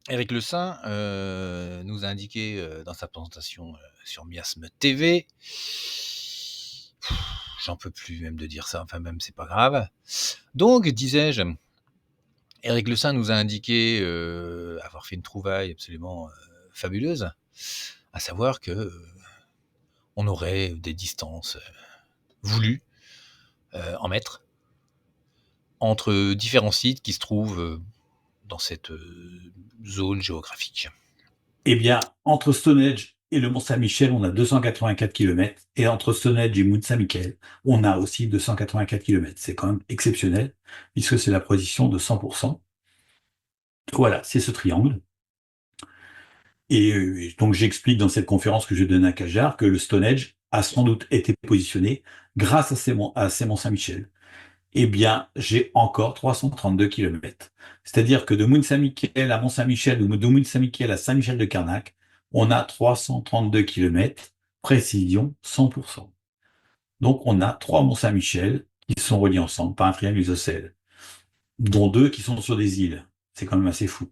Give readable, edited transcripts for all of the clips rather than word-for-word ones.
Éric Le Saint, nous a indiqué, dans sa présentation, sur Miasme TV, j'en peux plus même de dire ça, enfin même c'est pas grave. Donc disais-je, Éric Le Saint nous a indiqué, avoir fait une trouvaille absolument, fabuleuse, à savoir que, on aurait des distances, voulues, en mètres, entre différents sites qui se trouvent, dans cette, zone géographique. Eh bien, entre Stonehenge et le Mont-Saint-Michel, on a 284 kilomètres, et entre Stonehenge et Mont-Saint-Michel, on a aussi 284 kilomètres. C'est quand même exceptionnel, puisque c'est la position de 100%. Voilà, c'est ce triangle. Et donc j'explique dans cette conférence que je donne à Cajar que le Stonehenge a sans doute été positionné grâce à ces Mont-Saint-Michel. Eh bien, j'ai encore 332 kilomètres. C'est-à-dire que de Mont-Saint-Michel à Mont-Saint-Michel ou de Mont-Saint-Michel à Saint-Michel-de-Carnac, on a 332 kilomètres, précision 100%. Donc on a 3 Mont-Saint-Michel qui sont reliés ensemble par un triangle isocèle, dont 2 qui sont sur des îles. C'est quand même assez fou.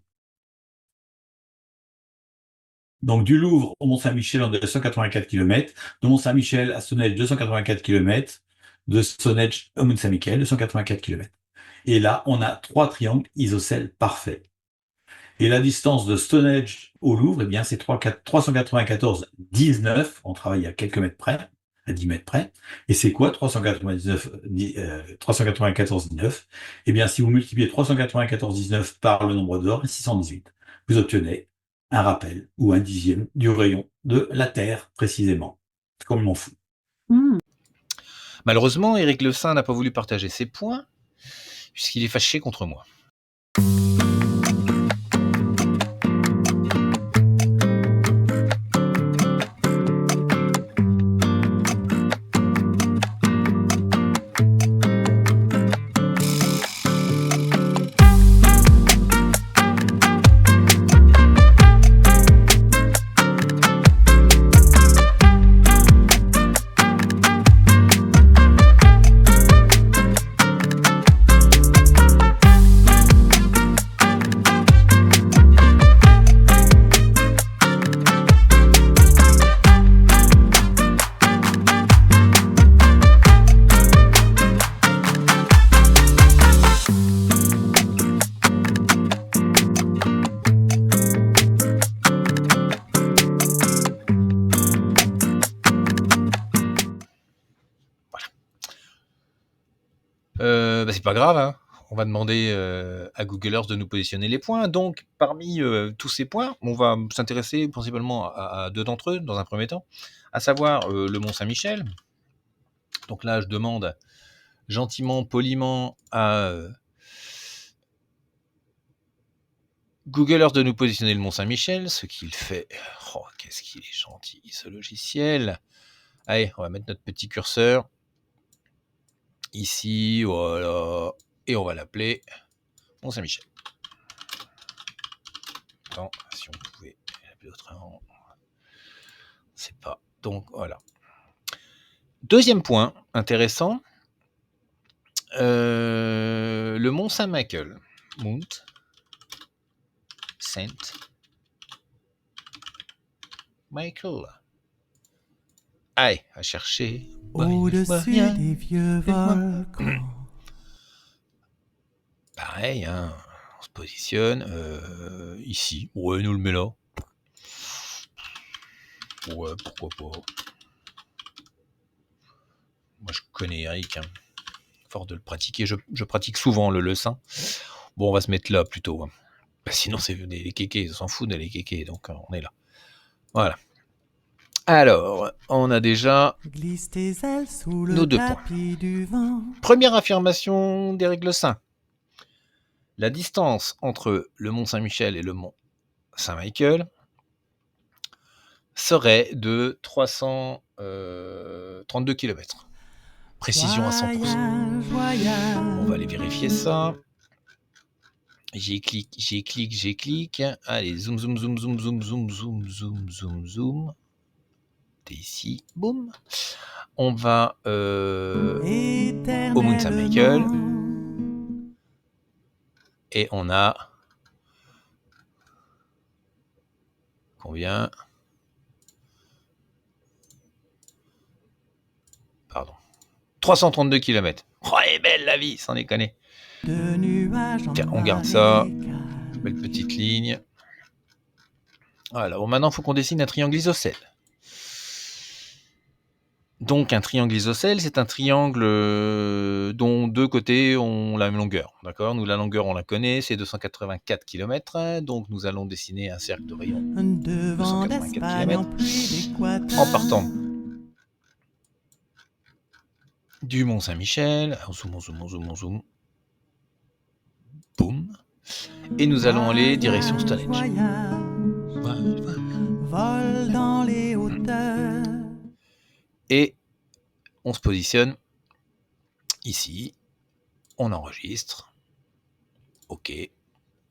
Donc du Louvre au Mont-Saint-Michel, on a 284 kilomètres. De Mont-Saint-Michel à Stonehenge, 284 kilomètres. De Stonehenge au Mont-Saint-Michel, 284 kilomètres. Et là, on a 3 triangles isocèles parfaits. Et la distance de Stonehenge au Louvre, eh bien, c'est 394,19. On travaille à quelques mètres près, à 10 mètres près. Et c'est quoi 394,19? Eh bien, si vous multipliez 394,19 par le nombre d'or, 618, vous obtenez un rappel ou un dixième du rayon de la Terre, précisément. C'est complètement fou. Malheureusement, Éric Le Saint n'a pas voulu partager ses points, puisqu'il est fâché contre moi. C'est pas grave, hein. On va demander à Google Earth de nous positionner les points. Donc, parmi tous ces points, on va s'intéresser principalement à 2 d'entre eux, dans un premier temps, à savoir le Mont-Saint-Michel. Donc là, je demande gentiment, poliment à Google Earth de nous positionner le Mont-Saint-Michel, ce qu'il fait. Oh, qu'est-ce qu'il est gentil, ce logiciel. Allez, on va mettre notre petit curseur ici, voilà, et on va l'appeler Mont-Saint-Michel. Attends, si on pouvait l'appeler autrement, c'est pas. Donc voilà. Deuxième point intéressant, le Mont Saint-Michel. Mont Saint-Michel. Allez, à chercher. Au-dessus des vieux volcans. Pareil, hein, on se positionne ici. Ouais, nous le met là. Ouais, pourquoi pas. Moi, je connais Eric. Hein. Fort de le pratiquer. Je pratique souvent le Saint. Bon, on va se mettre là plutôt. Hein. Bah, sinon, c'est les kékés. On s'en fout des kékés. Donc, on est là. Voilà. Alors, on a déjà Glisse tes ailes sous nos le 2 points. tapis du vent. Première affirmation d'Éric Le Saint. La distance entre le Mont Saint-Michel et le Mont Saint-Michel serait de 332 km. Précision à 100%. Voyage. On va aller vérifier ça. J'y clique. Allez, zoom. T'es ici, boum. On va au Mont Saint-Michel. Et on a combien? Pardon. 332 km. Oh, elle est belle la vie, sans déconner. De nuages en Tiens, on garde noir ça. écart. Belle petite ligne. Voilà, bon, maintenant, il faut qu'on dessine un triangle isocèle. Donc, un triangle isocèle, c'est un triangle dont deux côtés ont la même longueur. D'accord? Nous, la longueur, on la connaît, c'est 284 km. Donc, nous allons dessiner un cercle de rayon De vent 284 d'Espagne en km pluie d'Équateur. en partant du Mont Saint-Michel. On zoom, on zoom, on zoom, on zoom. Boum. Et nous allons aller direction Stonehenge. Voyage, vol dans les hauteurs. Et on se positionne ici. On enregistre. OK.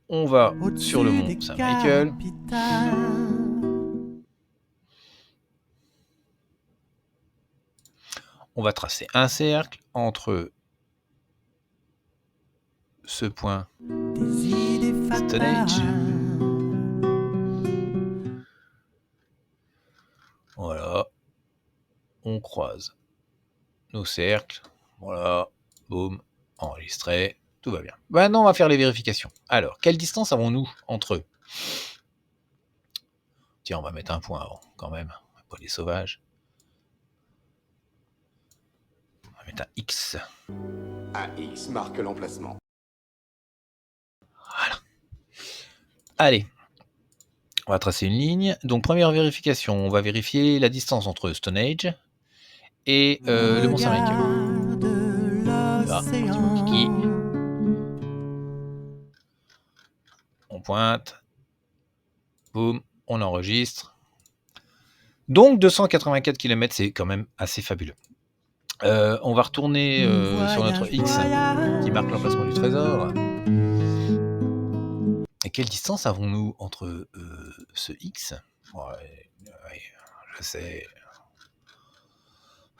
On va sur le Au-dessus mont des Saint-Michael. capitales. On va tracer un cercle entre ce point Des idées Stonehenge. fatales. Voilà. On croise nos cercles. Voilà. Boum. Enregistré. Tout va bien. Maintenant, on va faire les vérifications. Alors, quelle distance avons-nous entre eux? Tiens, on va mettre un point avant, quand même. Pas les sauvages. On va mettre un X. Un X marque l'emplacement. Voilà. Allez. On va tracer une ligne. Donc, première vérification. On va vérifier la distance entre Stonehenge et le Mont Saint-Michael. Regarde l'océan. On pointe. Boum. On enregistre. Donc, 284 km, c'est quand même assez fabuleux. On va retourner sur notre X qui marque l'emplacement du trésor. Et quelle distance avons-nous entre ce X? Ouais, je sais.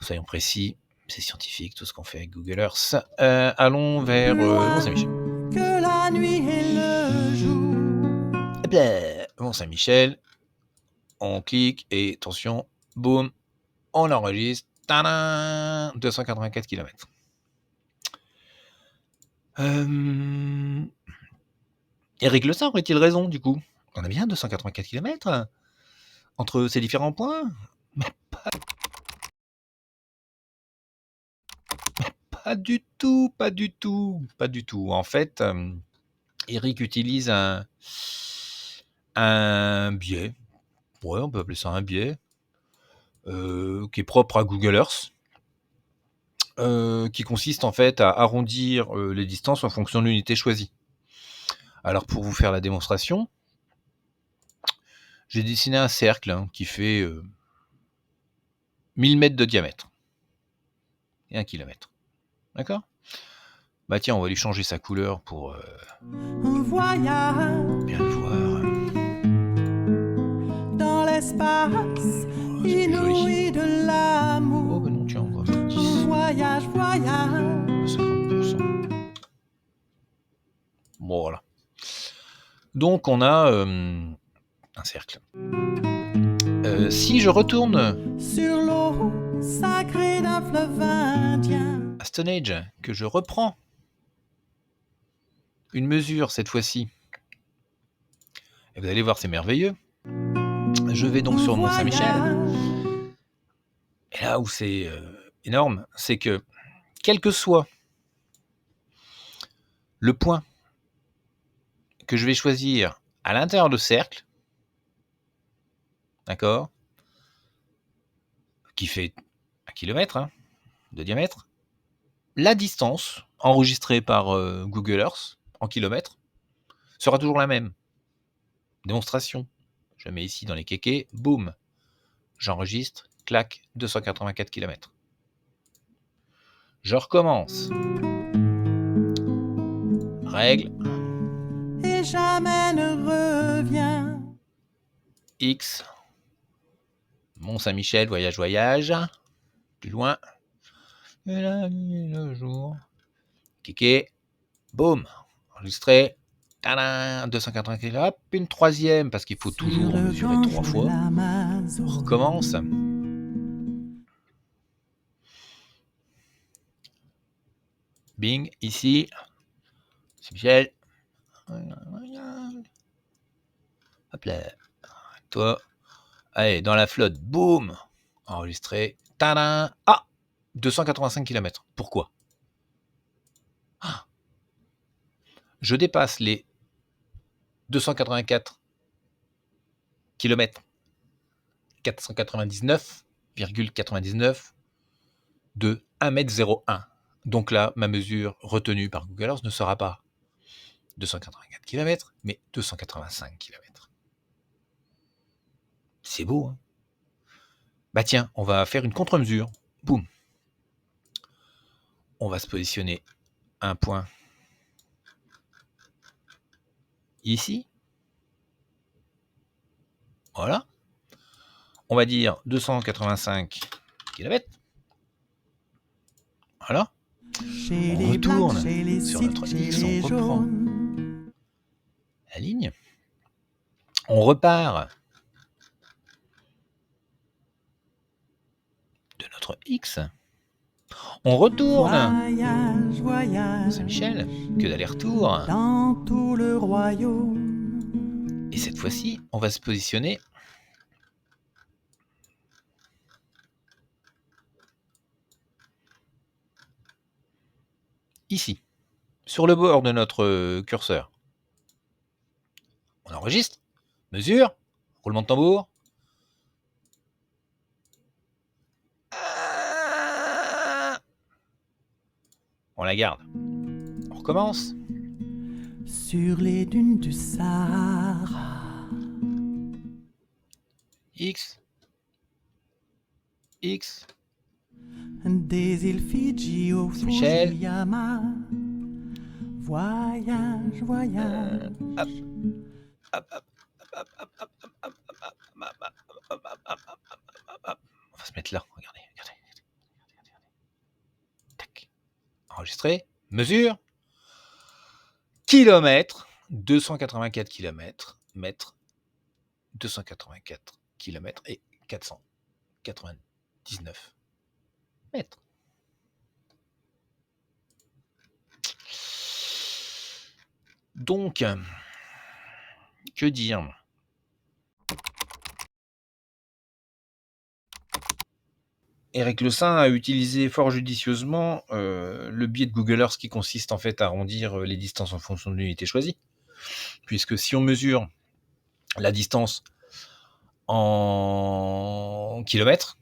Soyons précis, c'est scientifique tout ce qu'on fait avec Google Earth. Allons vers Mont-Saint-Michel. Que la nuit et le jour. Eh bien, Mont-Saint-Michel, on clique et attention, boum, on enregistre. Tadam, 284 km. Eric Le Saint aurait-il raison, du coup? On a bien 284 km entre ces différents points? Mais pas du tout, pas du tout, pas du tout. En fait, Eric utilise un biais, ouais, on peut appeler ça un biais, qui est propre à Google Earth, qui consiste en fait à arrondir les distances en fonction de l'unité choisie. Alors pour vous faire la démonstration, j'ai dessiné un cercle qui fait 1000 mètres de diamètre et 1 km. D'accord? Bah tiens, on va lui changer sa couleur pour Un voyage bien le voir. dans l'espace C'est plus joli. inouï de Oh l'amour. bah non, tiens, on va faire Un 10, voyage, voyage. 50%. Bon, voilà. Donc on a un cercle. Si je retourne Sur l'eau sacrée d'un fleuve indien. à Stonehenge, que je reprends une mesure cette fois-ci, et vous allez voir, c'est merveilleux. Je vais donc sur le Mont Saint-Michel. Et là où c'est énorme, c'est que quel que soit le point que je vais choisir à l'intérieur de ce cercle, d'accord, qui fait 1 km de diamètre, la distance enregistrée par Google Earth en kilomètres sera toujours la même. Démonstration. Je mets ici dans les kékés, boum, j'enregistre, clac, 284 km. Je recommence. Règle. Et jamais ne revient. X. Mont Saint-Michel, voyage, voyage. Plus loin. Et la nuit et le jour. Kéké. Boum. Enregistré. Tadam, 280 km. Hop, une troisième, parce qu'il faut Sur toujours le mesurer grand 3 jour de fois. l'Amazone. On recommence. Bing, ici. C'est Michel. Hop là. Toi. Allez, dans la flotte. Boum. Enregistré. Tadam. Ah, 285 km. Pourquoi? Ah, je dépasse les 284 km 499,99 de 1,01 m. Donc là, ma mesure retenue par Google Earth ne sera pas 284 km, mais 285 km. C'est beau, hein? Bah tiens, on va faire une contre-mesure. Boum. On va se positionner un point ici. Voilà. On va dire 285 km. Voilà. Chez On les blacks, retourne chez les sur sites, notre chez X, les on reprend jaunes. la ligne. On repart de notre X. On retourne Voyage, voyage. Saint-Michel, que d'aller-retour. Dans tout le royaume. Et cette fois-ci, on va se positionner ici, sur le bord de notre curseur. On enregistre, mesure, roulement de tambour. On la garde. On recommence. Sur les dunes du Sahara. X. X. Des îles Fidji au Saint-Michel. Fujiyama. Voyage, voyage. Hop. Hop, hop, hop, hop, hop, hop, hop, hop, hop, hop. On va se mettre là. Regardez, regardez. Tac. Enregistré. Mesure. Kilomètre. 284 km. Mètre. 284 km et 499 mètres. Donc, que dire? Eric Le Saint a utilisé fort judicieusement le biais de Google Earth qui consiste en fait à arrondir les distances en fonction de l'unité choisie. Puisque si on mesure la distance en kilomètres,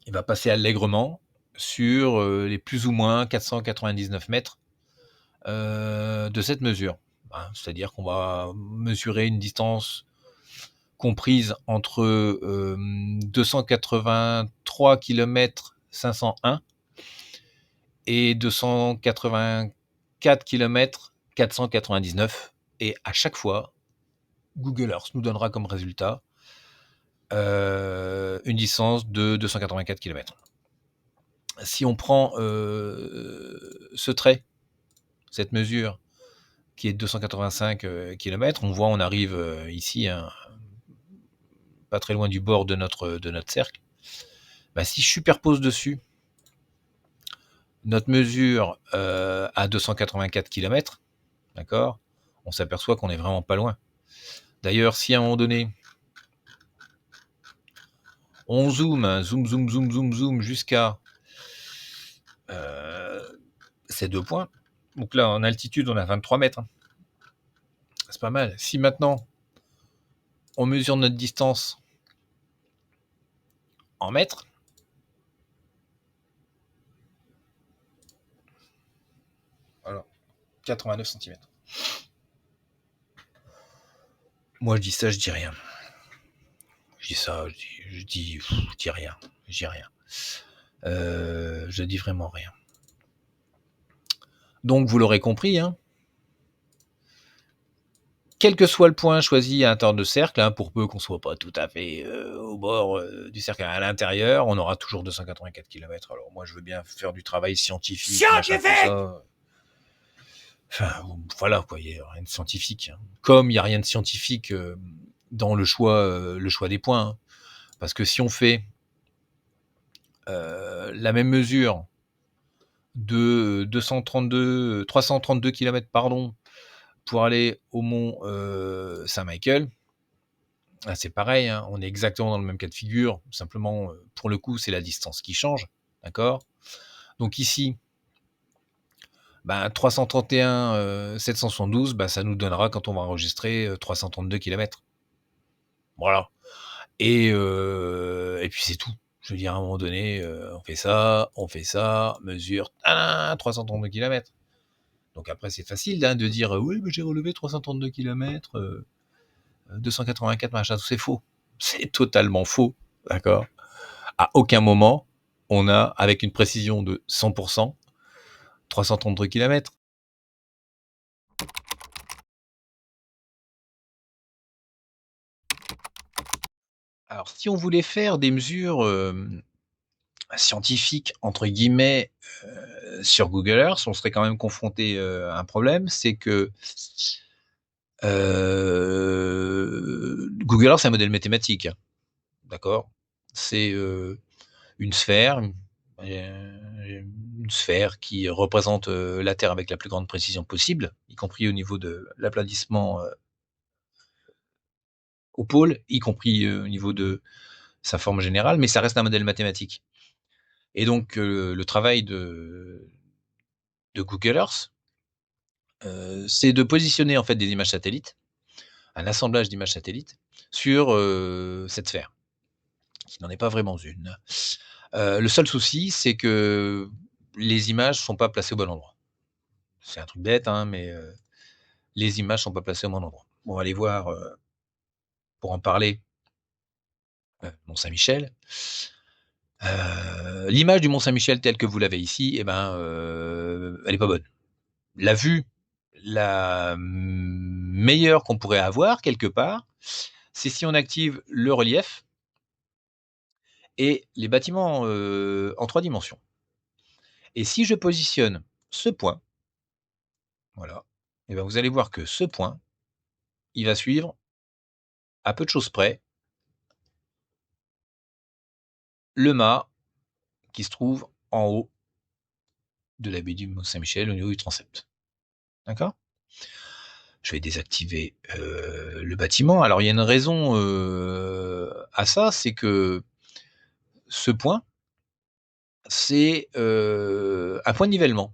il va passer allègrement sur les plus ou moins 499 mètres de cette mesure. C'est-à-dire qu'on va mesurer une distance comprise entre 283 km 501 et 284 km 499. Et à chaque fois, Google Earth nous donnera comme résultat une distance de 284 km. Si on prend ce trait, cette mesure, qui est de 285 km, on voit, on arrive ici, pas très loin du bord de notre cercle. Bah, si je superpose dessus notre mesure à 284 km, d'accord, on s'aperçoit qu'on est vraiment pas loin. D'ailleurs, si à un moment donné, on zoom jusqu'à ces 2 points, donc là en altitude on a 23 mètres, hein. C'est pas mal. Si maintenant on mesure notre distance en mètres, alors 89 cm. Moi je dis ça, je dis rien. Je dis ça, je dis rien. Je dis rien. Je dis vraiment rien. Donc vous l'aurez compris, hein, quel que soit le point choisi à l'intérieur de cercle, hein, pour peu qu'on ne soit pas tout à fait au bord du cercle, à l'intérieur, on aura toujours 284 km. Alors moi je veux bien faire du travail scientifique. Machin, tout ça. Enfin, voilà quoi, il y a rien de scientifique, hein. Comme il y a rien de scientifique, dans le choix des points, hein. Parce que si on fait, la même mesure de 332 kilomètres pardon, pour aller au mont, Saint-Michael, ah, c'est pareil, hein, on est exactement dans le même cas de figure. Simplement, pour le coup, c'est la distance qui change, d'accord? Donc ici, ben, 331, 772, bah, ça nous donnera quand on va enregistrer, 332 kilomètres. Voilà. Et puis c'est tout. Je veux dire, à un moment donné, on fait ça, mesure, tadam, 332 kilomètres. Donc après, c'est facile, hein, de dire, oui, mais j'ai relevé 332 kilomètres, 284 machin, c'est faux. C'est totalement faux, d'accord? À aucun moment, on a, avec une précision de 100%, 332 kilomètres. Alors, si on voulait faire des mesures scientifiques, entre guillemets, sur Google Earth, on serait quand même confronté à un problème, c'est que Google Earth, c'est un modèle mathématique, hein, d'accord? C'est une sphère, une sphère qui représente la Terre avec la plus grande précision possible, y compris au niveau de l'aplatissement au pôle, y compris au niveau de sa forme générale, mais ça reste un modèle mathématique. Et donc, le travail de Google Earth, c'est de positionner en fait des images satellites, un assemblage d'images satellites sur cette sphère, qui n'en est pas vraiment une. Le seul souci, c'est que les images sont pas placées au bon endroit. C'est un truc bête, hein, mais les images sont pas placées au bon endroit. On va aller voir, pour en parler, Mont-Saint-Michel. L'image du Mont-Saint-Michel telle que vous l'avez ici, eh ben, elle est pas bonne. La vue la meilleure qu'on pourrait avoir quelque part, c'est si on active le relief et les bâtiments en 3 dimensions. Et si je positionne ce point, voilà, et ben vous allez voir que ce point, il va suivre, à peu de choses près, le mât qui se trouve en haut de la baie du Mont-Saint-Michel au niveau du transept. D'accord? Je vais désactiver le bâtiment. Alors il y a une raison à ça, c'est que ce point, c'est un point de nivellement.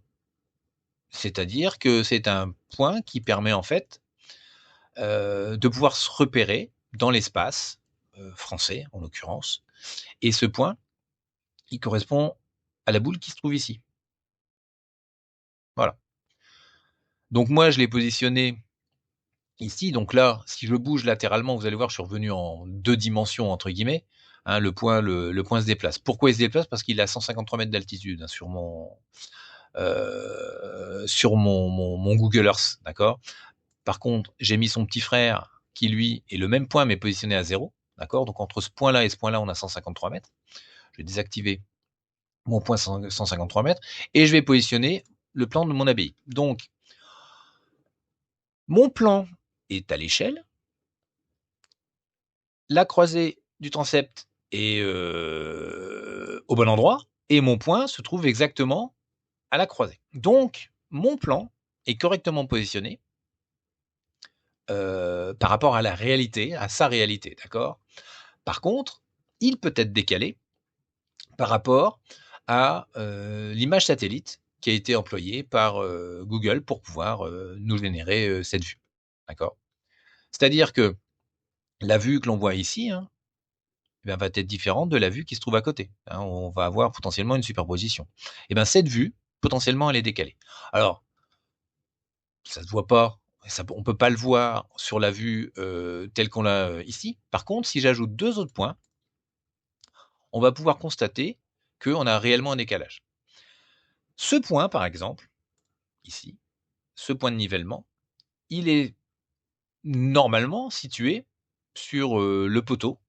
C'est-à-dire que c'est un point qui permet en fait de pouvoir se repérer dans l'espace français en l'occurrence. Et ce point, il correspond à la boule qui se trouve ici. Voilà. Donc moi, je l'ai positionné ici. Donc là, si je bouge latéralement, vous allez voir, je suis revenu en 2 dimensions entre guillemets. Hein, le point se déplace. Pourquoi il se déplace? Parce qu'il a 153 mètres d'altitude, hein, sur mon Google Earth, d'accord? Par contre, j'ai mis son petit frère qui, lui, est le même point mais positionné à 0, d'accord? Donc entre ce point-là et ce point-là, on a 153 mètres. Je vais désactiver mon point 153 mètres et je vais positionner le plan de mon abbaye. Donc, mon plan est à l'échelle. La croisée du transept est au bon endroit et mon point se trouve exactement à la croisée. Donc, mon plan est correctement positionné par rapport à la réalité, à sa réalité, d'accord? Par contre, il peut être décalé par rapport à l'image satellite qui a été employée par Google pour pouvoir nous générer cette vue, d'accord? C'est-à-dire que la vue que l'on voit ici, hein, eh bien, va être différente de la vue qui se trouve à côté, hein. On va avoir potentiellement une superposition. Et bien cette vue, potentiellement, elle est décalée. Alors, ça se voit pas, on peut pas le voir sur la vue telle qu'on l'a ici. Par contre, si j'ajoute 2 autres points, on va pouvoir constater qu'on a réellement un décalage. Ce point, par exemple, ici, ce point de nivellement, il est normalement situé sur le poteau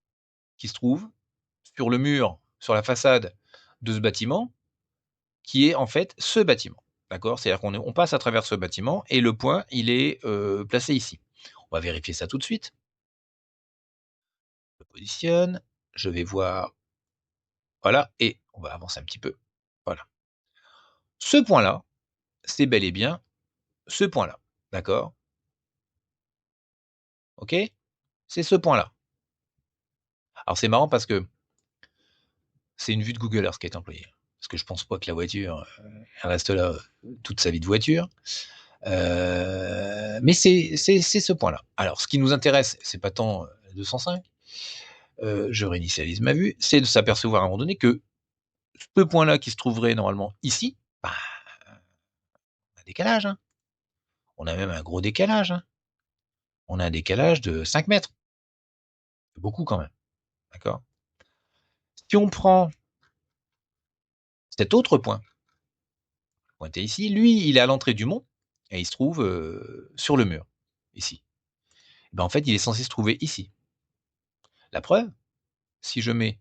qui se trouve sur le mur, sur la façade de ce bâtiment, qui est en fait ce bâtiment. D'accord? C'est-à-dire qu'on passe à travers ce bâtiment et le point, il est placé ici. On va vérifier ça tout de suite. Je positionne, je vais voir, voilà, et on va avancer un petit peu. Voilà. Ce point-là, c'est bel et bien ce point-là. D'accord? OK? C'est ce point-là. Alors c'est marrant parce que c'est une vue de Google Earth qui est employée. Parce que je pense pas que la voiture, elle reste là toute sa vie de voiture. Mais c'est ce point-là. Alors, ce qui nous intéresse, c'est pas tant 205. Je réinitialise ma vue, c'est de s'apercevoir à un moment donné que ce point-là qui se trouverait normalement ici, bah, on a un décalage. Hein. On a même un gros décalage. Hein. On a un décalage de 5 mètres. C'est beaucoup quand même. D'accord? Si on prend cet autre point, pointé ici, lui, il est à l'entrée du mont et il se trouve sur le mur, ici. Ben, en fait, il est censé se trouver ici. La preuve, si je mets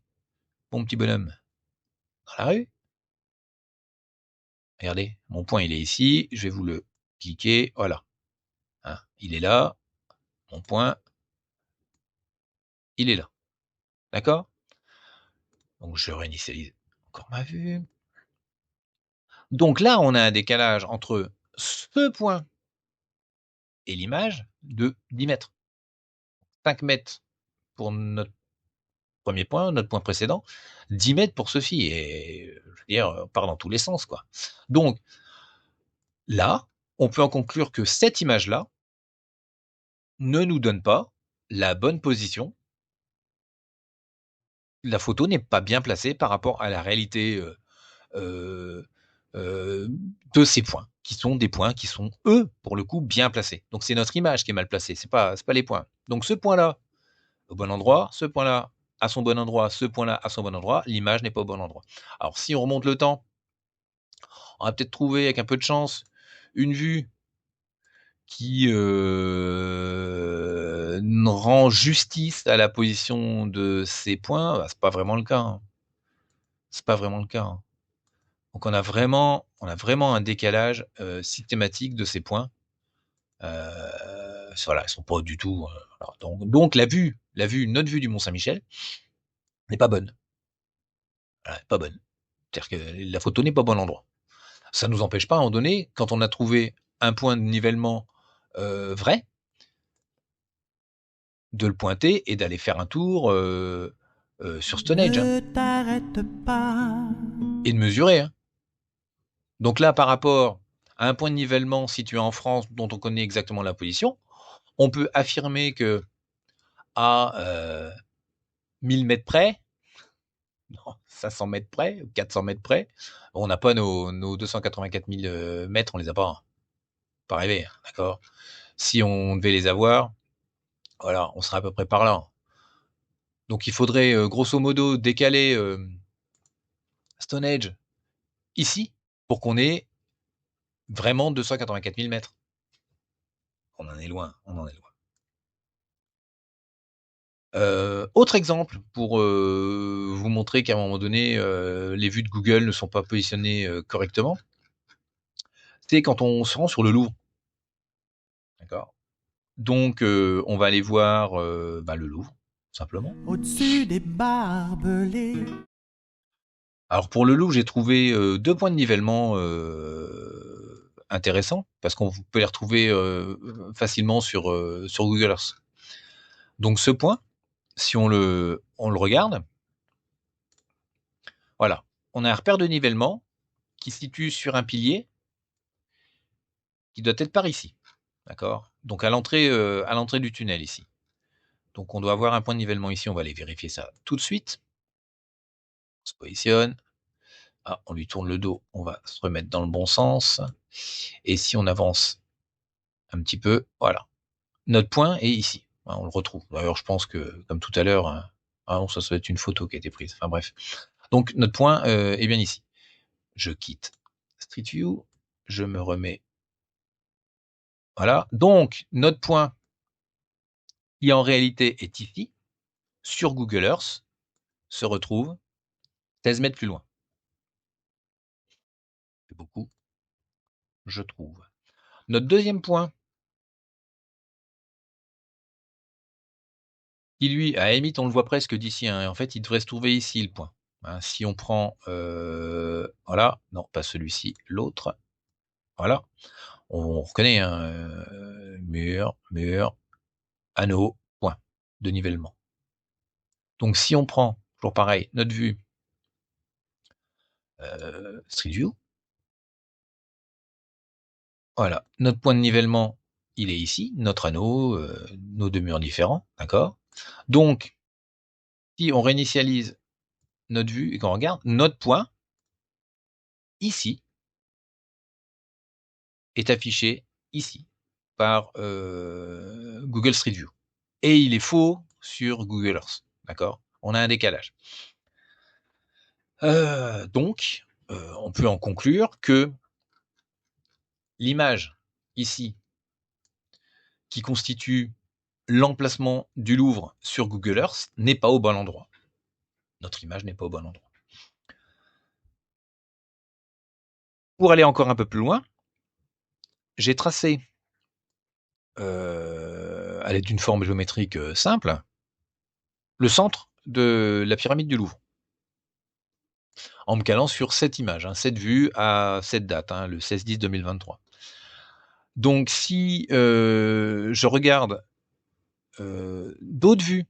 mon petit bonhomme dans la rue, regardez, mon point il est ici, je vais vous le cliquer, voilà. Hein, il est là, mon point, il est là. D'accord? Donc je réinitialise encore ma vue. Donc là, on a un décalage entre ce point et l'image de 10 mètres. 5 mètres pour notre premier point, notre point précédent, 10 mètres pour ceci. Et je veux dire, on part dans tous les sens, quoi. Donc là, on peut en conclure que cette image-là ne nous donne pas la bonne position. La photo n'est pas bien placée par rapport à la réalité de ces points, qui sont des points qui sont, eux, pour le coup, bien placés. Donc c'est notre image qui est mal placée, c'est pas les points. Donc ce point-là, au bon endroit, ce point-là, à son bon endroit, ce point-là, à son bon endroit, l'image n'est pas au bon endroit. Alors si on remonte le temps, on va peut-être trouver, avec un peu de chance, une vue qui rend justice à la position de ces points. Bah, c'est pas vraiment le cas. Hein. C'est pas vraiment le cas. Hein. Donc on a vraiment un décalage systématique de ces points. Voilà, ils sont pas du tout. Donc notre vue du Mont Saint-Michel n'est pas bonne. Voilà, pas bonne. C'est-à-dire que la photo n'est pas au bon endroit. Ça ne nous empêche pas, à un moment donné, quand on a trouvé un point de nivellement vrai, de le pointer et d'aller faire un tour sur Stonehenge. Hein, Ne t'arrête pas. et de mesurer. Hein. Donc là, par rapport à un point de nivellement situé en France dont on connaît exactement la position, on peut affirmer que à 1000 mètres près, non, 500 mètres près, 400 mètres près, on n'a pas nos 284 000 mètres, on les a pas. Hein. Pas rêver, hein, d'accord? Si on devait les avoir, voilà, on serait à peu près par là. Donc il faudrait grosso modo décaler Stonehenge ici pour qu'on ait vraiment 284 000 mètres. On en est loin, on en est loin. Autre exemple pour vous montrer qu'à un moment donné, les vues de Google ne sont pas positionnées correctement, c'est quand on se rend sur le Louvre. D'accord? Donc, on va aller voir le Louvre, simplement. Au-dessus des barbelés. Alors pour le Louvre, j'ai trouvé 2 points de nivellement intéressants, parce qu'on peut les retrouver facilement sur Google Earth. Donc ce point, si on le regarde, voilà, on a un repère de nivellement qui se situe sur un pilier qui doit être par ici. D'accord? Donc à l'entrée du tunnel ici. Donc on doit avoir un point de nivellement ici, on va aller vérifier ça tout de suite. On se positionne. Ah, on lui tourne le dos, on va se remettre dans le bon sens. Et si on avance un petit peu, voilà. Notre point est ici. On le retrouve. D'ailleurs, je pense que, comme tout à l'heure, ah non, ça doit être une photo qui a été prise. Enfin bref. Donc notre point est bien ici. Je quitte Street View, je me remets. Voilà. Donc notre point, qui en réalité est ici, sur Google Earth, se retrouve 16 mètres plus loin. C'est beaucoup. je trouve. Notre deuxième point, qui lui, à la limite, on le voit presque d'ici, hein, en fait, il devrait se trouver ici, le point. Hein, si on prend, voilà, non, pas celui-ci, l'autre, voilà, on reconnaît, hein, mur, anneau, point de nivellement. Donc si on prend, toujours pareil, notre vue Street View, voilà, notre point de nivellement, il est ici, notre anneau, nos deux murs différents, d'accord? Donc, si on réinitialise notre vue et qu'on regarde, notre point, ici, est affiché ici, par Google Street View. Et il est faux sur Google Earth, d'accord? On a un décalage. Donc, on peut en conclure que l'image ici, qui constitue l'emplacement du Louvre sur Google Earth, n'est pas au bon endroit. Notre image n'est pas au bon endroit. Pour aller encore un peu plus loin, j'ai tracé, à l'aide d'une forme géométrique simple, le centre de la pyramide du Louvre, en me calant sur cette image, hein, cette vue à cette date, hein, le 16-10-2023. Donc si je regarde d'autres vues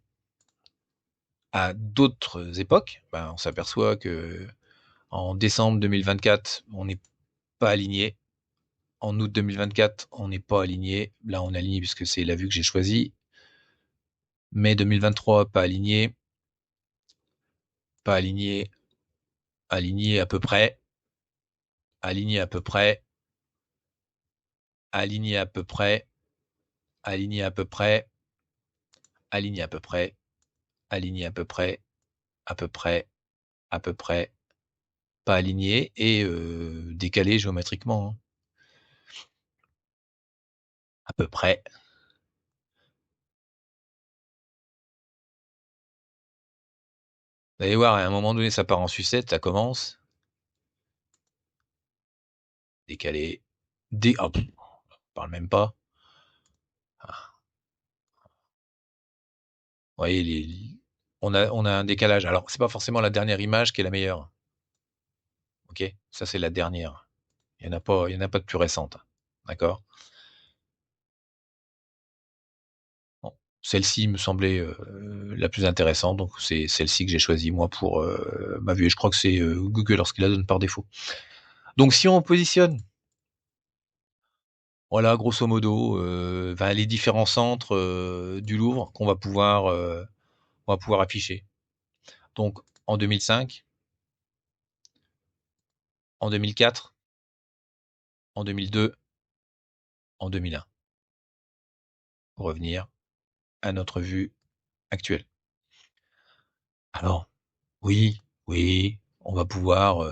à d'autres époques, ben, on s'aperçoit que en décembre 2024, on n'est pas aligné. En août 2024, on n'est pas aligné. Là, on est aligné puisque c'est la vue que j'ai choisie. Mai 2023, pas aligné. Pas aligné. Aligné à peu près. Aligné à peu près. Aligné à peu près. Aligné à peu près. Aligné à peu près. Aligné à peu près. À peu près. À peu près. Pas aligné et décalé géométriquement. Hein. À peu près. Vous allez voir, à un moment donné, ça part en sucette, ça commence. Décalé. Oh, on parle même pas. Ah. Vous voyez, on a un décalage. Alors, c'est pas forcément la dernière image qui est la meilleure. Ok, ça c'est la dernière. Il y en a pas de plus récente. D'accord. Bon. Celle-ci me semblait la plus intéressante, donc c'est celle-ci que j'ai choisie moi pour ma vue. Et je crois que c'est Google lorsqu'il la donne par défaut. Donc si on positionne, voilà, grosso modo, les différents centres du Louvre qu'on va pouvoir afficher. Donc en 2005, en 2004, en 2002, en 2001. Pour revenir à notre vue actuelle. Alors, oui, on va pouvoir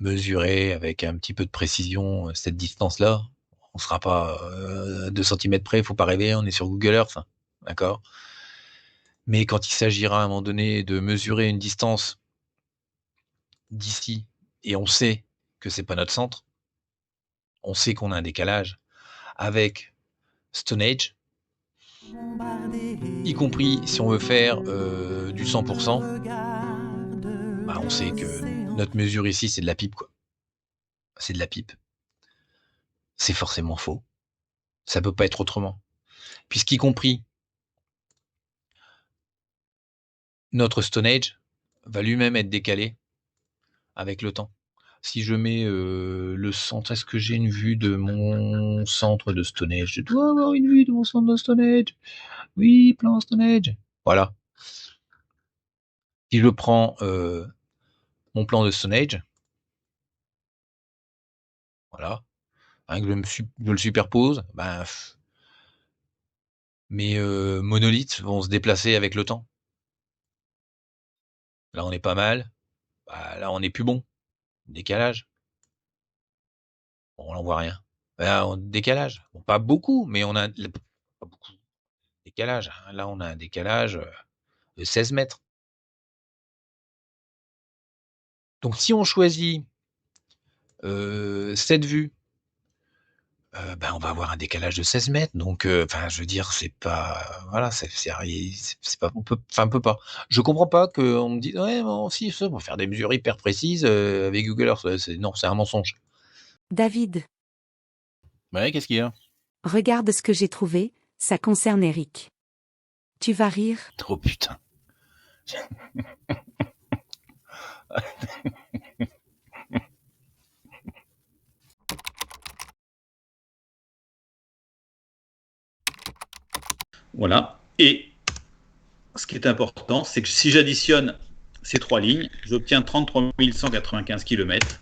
mesurer avec un petit peu de précision cette distance-là. On ne sera pas à 2 centimètres près, il ne faut pas rêver, on est sur Google Earth, hein, d'accord? Mais quand il s'agira à un moment donné de mesurer une distance d'ici, et on sait que c'est pas notre centre, on sait qu'on a un décalage avec Stonehenge, y compris si on veut faire du 100%, bah on sait que notre mesure ici, c'est de la pipe, quoi. C'est de la pipe. C'est forcément faux. Ça peut pas être autrement. Puisqu'y compris notre Stonehenge va lui-même être décalé avec le temps. Si je mets le centre, est-ce que j'ai une vue de mon centre de Stonehenge? Je dois avoir une vue de mon centre de Stonehenge. Oui, plan Stonehenge. Voilà. Si je prends mon plan de Stonehenge, voilà, hein, que je le superpose, ben, mes monolithes vont se déplacer avec le temps. Là, on est pas mal. Bah, là, on est plus bon. Décalage. Bon, on n'en voit rien. Là, décalage. Bon, pas beaucoup, mais on a pas beaucoup. Décalage. Là, on a un décalage de 16 mètres. Donc, si on choisit cette vue on va avoir un décalage de 16 mètres. Donc, enfin, je veux dire, c'est pas, voilà, c'est pas, on peut pas. Je comprends pas qu'on me dise, ouais, bon, si, ça, on va faire des mesures hyper précises avec Google Earth. Non, c'est un mensonge. David, Ouais, qu'est-ce qu'il y a? regarde ce que j'ai trouvé, ça concerne Eric. Tu vas rire. Oh putain. Voilà. Et ce qui est important, c'est que si j'additionne ces 3 lignes, j'obtiens 33 195 km.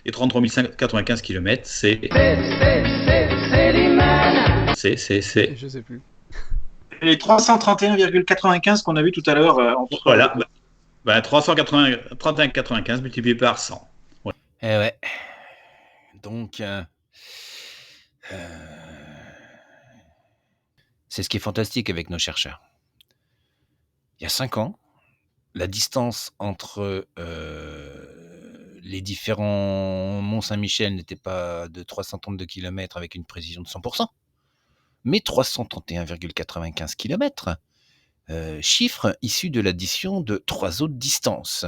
Et 33 195 km, c'est... Je sais plus. Les 331,95 qu'on a vu tout à l'heure entre... Voilà. 331,95 multiplié par 100. Eh ouais. Donc, c'est ce qui est fantastique avec nos chercheurs. Il y a 5 ans, la distance entre les différents Mont-Saint-Michel n'était pas de 332 km avec une précision de 100%, mais 331,95 km, chiffre issu de l'addition de 3 autres distances.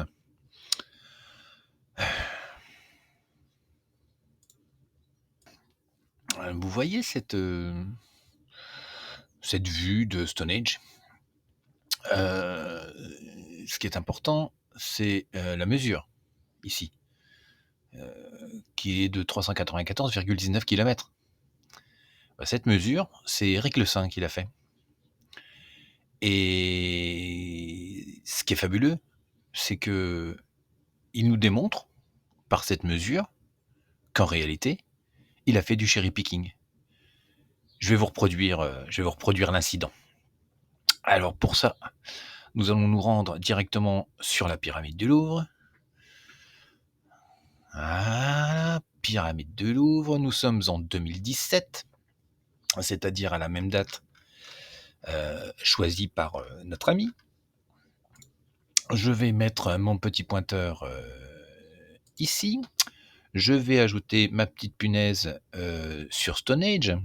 Vous voyez cette vue de Stonehenge. Ce qui est important, c'est la mesure, ici, qui est de 394,19 km. Cette mesure, c'est Eric Le Saint qui l'a fait. Et ce qui est fabuleux, c'est que il nous démontre, par cette mesure, qu'en réalité, il a fait du cherry picking. Je vais vous reproduire l'incident. Alors pour ça, nous allons nous rendre directement sur la pyramide du Louvre. Voilà, pyramide du Louvre, nous sommes en 2017, c'est-à-dire à la même date choisie par notre ami. Je vais mettre mon petit pointeur ici. Je vais ajouter ma petite punaise sur Stonehenge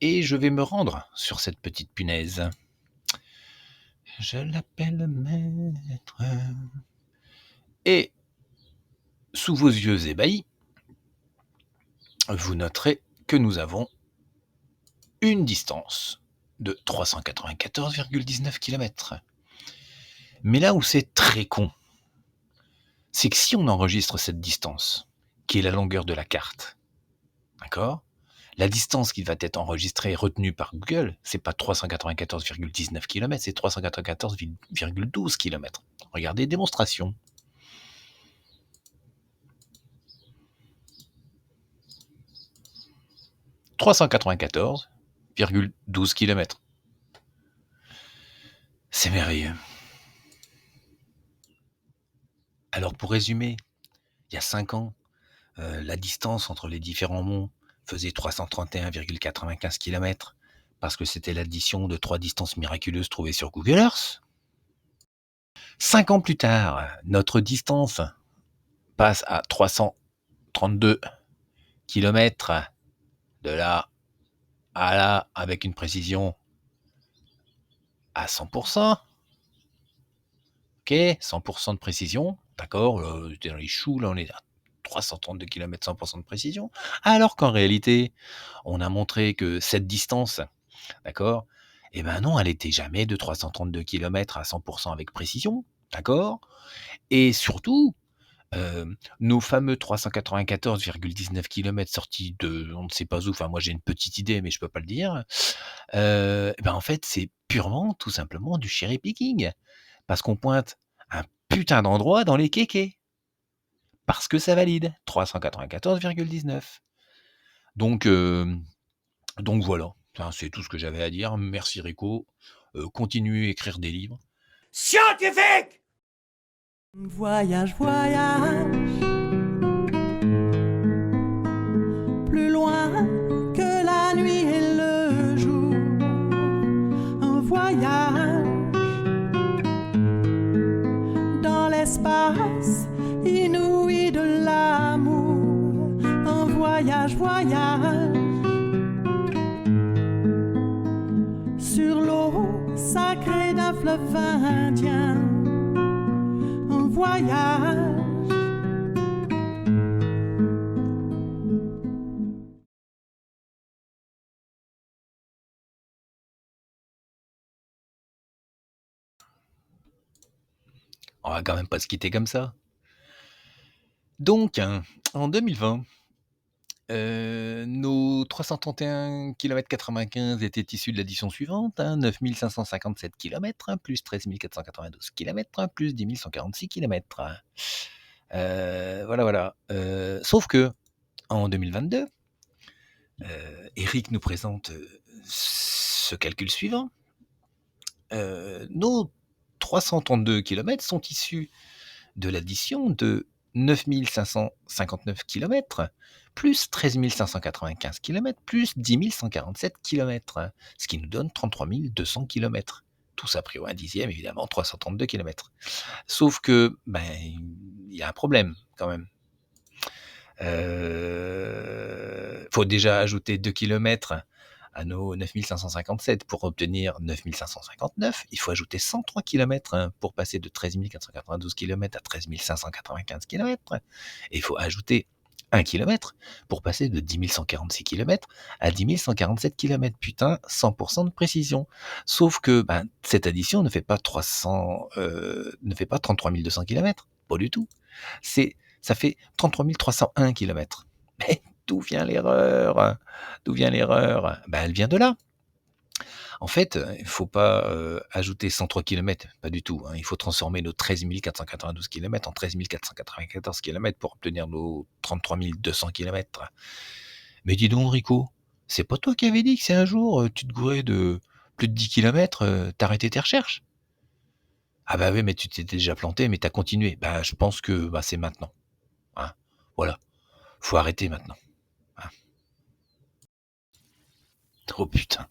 et je vais me rendre sur cette petite punaise. Je l'appelle maître. Et sous vos yeux ébahis, vous noterez que nous avons une distance de 394,19 km. Mais là où c'est très con, c'est que si on enregistre cette distance, qui est la longueur de la carte, d'accord ? La distance qui va être enregistrée et retenue par Google, c'est pas 394,19 km, c'est 394,12 km. Regardez, démonstration. « 394,12 km. C'est merveilleux. Alors pour résumer, il y a 5 ans, la distance entre les différents monts faisait 331,95 km parce que c'était l'addition de 3 distances miraculeuses trouvées sur Google Earth. 5 ans plus tard, notre distance passe à 332 km de là à là avec une précision à 100%. Ok, 100% de précision, d'accord, dans les choux, là on est à 332 km 100% de précision, alors qu'en réalité, on a montré que cette distance, d'accord, eh ben non, elle était jamais de 332 km à 100% avec précision, d'accord, et surtout, nos fameux 394,19 km sortis de on ne sait pas où, enfin moi j'ai une petite idée mais je peux pas le dire, en fait c'est purement, tout simplement du cherry picking. Parce qu'on pointe un putain d'endroit dans les kékés. Parce que ça valide. 394,19. Donc voilà. C'est tout ce que j'avais à dire. Merci Rico. Continuez à écrire des livres. Scientifique! Voyage, voyage, plus loin que la nuit et le jour. Un voyage dans l'espace inouï de l'amour. Un voyage, voyage fleuve indien en voyage. On va quand même pas se quitter comme ça. Donc, en 2020, nos 331 km 95 étaient issus de l'addition suivante, 9 557 km, plus 13 492 km, plus 10 146 km. Voilà. Sauf que, en 2022, Eric nous présente ce calcul suivant. Nos 332 km sont issus de l'addition de 9 559 km, plus 13 595 km, plus 10 147 km, ce qui nous donne 33 200 km. Tout ça pris au 1/10, évidemment, 332 km. Sauf que, il y a un problème quand même. Faut déjà ajouter 2 km à nos 9 557 pour obtenir 9 559. Il faut ajouter 103 km pour passer de 13 492 km à 13 595 km. Et il faut ajouter 1 km pour passer de 10 146 km à 10 147 km. Putain, 100% de précision. Sauf que cette addition ne fait pas 33 200 km. Pas du tout. Ça fait 33 301 km. Mais d'où vient l'erreur? Elle vient de là. En fait, il ne faut pas ajouter 103 km, pas du tout. Il faut transformer nos 13 492 km en 13 494 km pour obtenir nos 33 200 km. Mais dis donc, Rico, c'est pas toi qui avais dit que si un jour tu te gourais de plus de 10 km, t'arrêtais tes recherches? Ah bah oui, mais tu t'étais déjà planté, mais t'as continué. Je pense que c'est maintenant. Voilà. Faut arrêter maintenant. Oh putain.